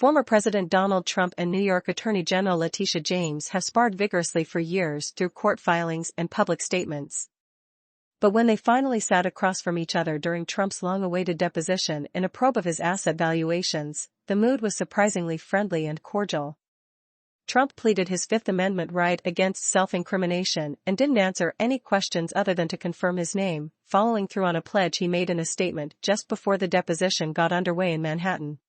Former President Donald Trump and New York Attorney General Letitia James have sparred vigorously for years through court filings and public statements. But when they finally sat across from each other during Trump's long-awaited deposition in a probe of his asset valuations, the mood was surprisingly friendly and cordial. Trump pleaded his Fifth Amendment right against self-incrimination and didn't answer any questions other than to confirm his name, following through on a pledge he made in a statement just before the deposition got underway in Manhattan.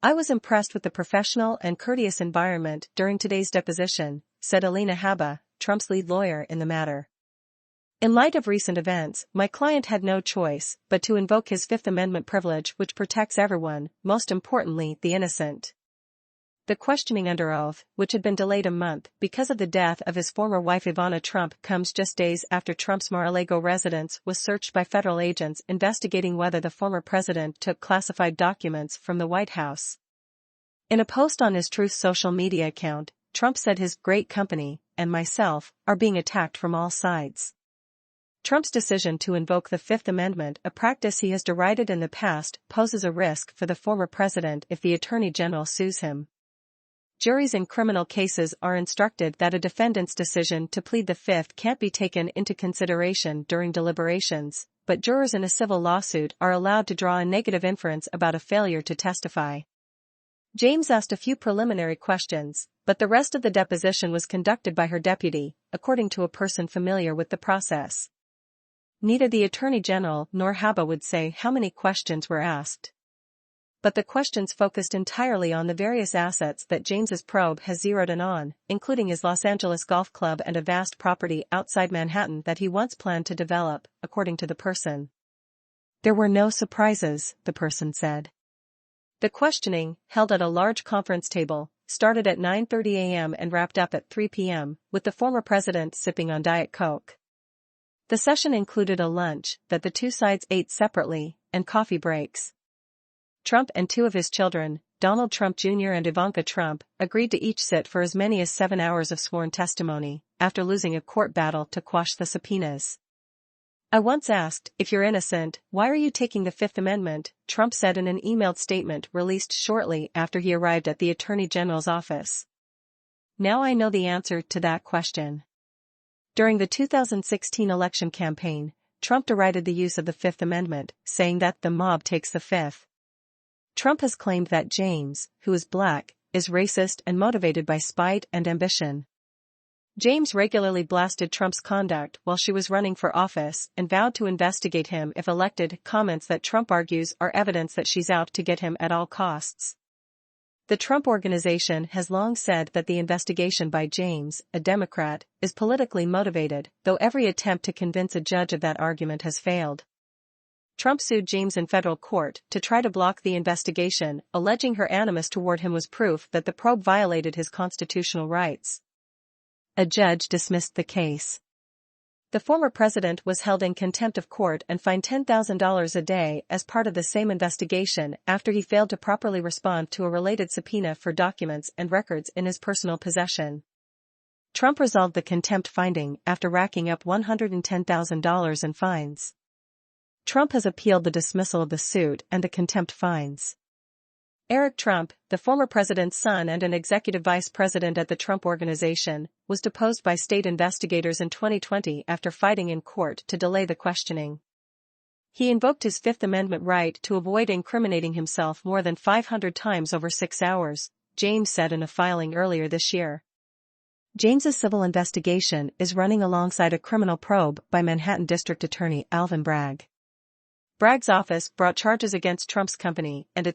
"I was impressed with the professional and courteous environment during today's deposition," said Alina Habba, Trump's lead lawyer in the matter. "In light of recent events, my client had no choice but to invoke his Fifth Amendment privilege, which protects everyone, most importantly the innocent." The questioning under oath, which had been delayed a month because of the death of his former wife Ivana Trump, comes just days after Trump's Mar-a-Lago residence was searched by federal agents investigating whether the former president took classified documents from the White House. In a post on his Truth social media account, Trump said his "great company" and myself are being attacked from all sides. Trump's decision to invoke the Fifth Amendment, a practice he has derided in the past, poses a risk for the former president if the Attorney General sues him. Juries in criminal cases are instructed that a defendant's decision to plead the Fifth can't be taken into consideration during deliberations, but jurors in a civil lawsuit are allowed to draw a negative inference about a failure to testify. James asked a few preliminary questions, but the rest of the deposition was conducted by her deputy, according to a person familiar with the process. Neither the Attorney General nor Habba would say how many questions were asked. But the questions focused entirely on the various assets that James's probe has zeroed in on, including his Los Angeles golf club and a vast property outside Manhattan that he once planned to develop, according to the person. "There were no surprises," the person said. The questioning, held at a large conference table, started at 9:30 a.m. and wrapped up at 3 p.m., with the former president sipping on Diet Coke. The session included a lunch that the two sides ate separately, and coffee breaks. Trump and two of his children, Donald Trump Jr. and Ivanka Trump, agreed to each sit for as many as 7 hours of sworn testimony, after losing a court battle to quash the subpoenas. "I once asked, if you're innocent, why are you taking the Fifth Amendment?" Trump said in an emailed statement released shortly after he arrived at the Attorney General's office. "Now I know the answer to that question." During the 2016 election campaign, Trump derided the use of the Fifth Amendment, saying that the mob takes the Fifth. Trump has claimed that James, who is black, is racist and motivated by spite and ambition. James regularly blasted Trump's conduct while she was running for office and vowed to investigate him if elected, comments that Trump argues are evidence that she's out to get him at all costs. The Trump Organization has long said that the investigation by James, a Democrat, is politically motivated, though every attempt to convince a judge of that argument has failed. Trump sued James in federal court to try to block the investigation, alleging her animus toward him was proof that the probe violated his constitutional rights. A judge dismissed the case. The former president was held in contempt of court and fined $10,000 a day as part of the same investigation after he failed to properly respond to a related subpoena for documents and records in his personal possession. Trump resolved the contempt finding after racking up $110,000 in fines. Trump has appealed the dismissal of the suit and the contempt fines. Eric Trump, the former president's son and an executive vice president at the Trump Organization, was deposed by state investigators in 2020 after fighting in court to delay the questioning. He invoked his Fifth Amendment right to avoid incriminating himself more than 500 times over 6 hours, James said in a filing earlier this year. James's civil investigation is running alongside a criminal probe by Manhattan District Attorney Alvin Bragg. Bragg's office brought charges against Trump's company and its